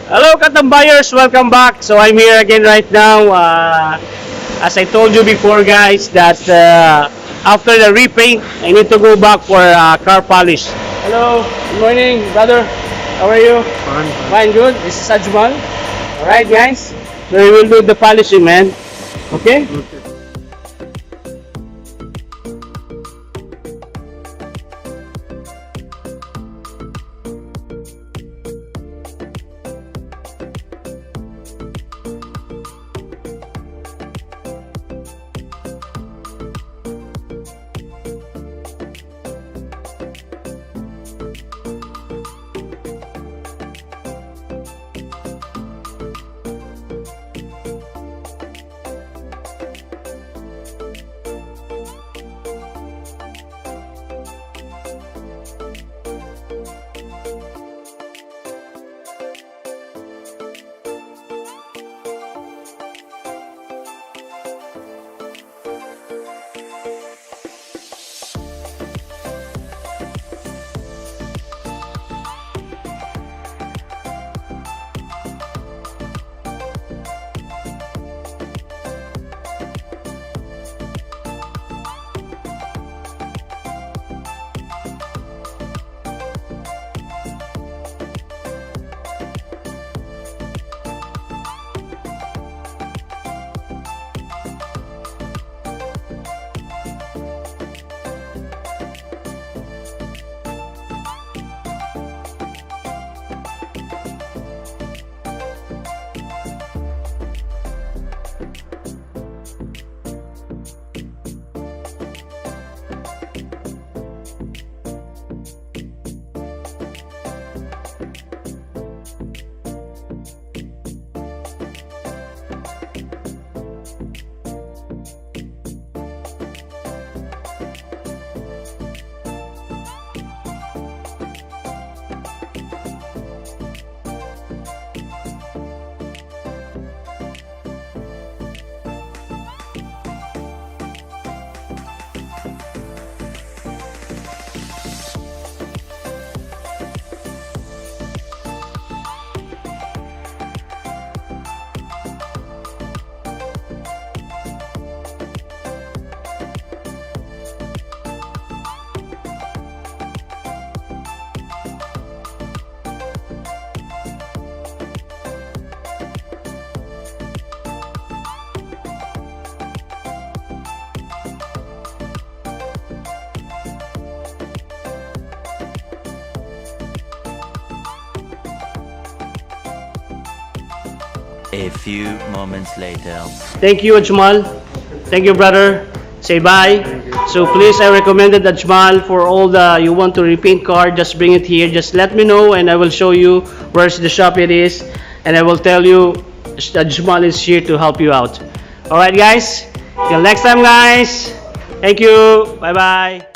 Hello, Katambayers! Welcome back. So I'm here again right now. As I told you before, guys, that after the repaint, I need to go back for car polish. Hello, good morning, brother. How are you? Fine. Fine, good. This is Ajmal. Alright, guys. So we will do the polishing, man. Okay? A few moments later. Thank you, Ajmal. Thank you, brother. Say bye. So please, I recommended Ajmal for all the you want to repaint car. Just bring it here. Just let me know, and I will show you where's the shop it is, and I will tell you Ajmal is here to help you out. All right, guys. Till next time, guys. Thank you. Bye bye.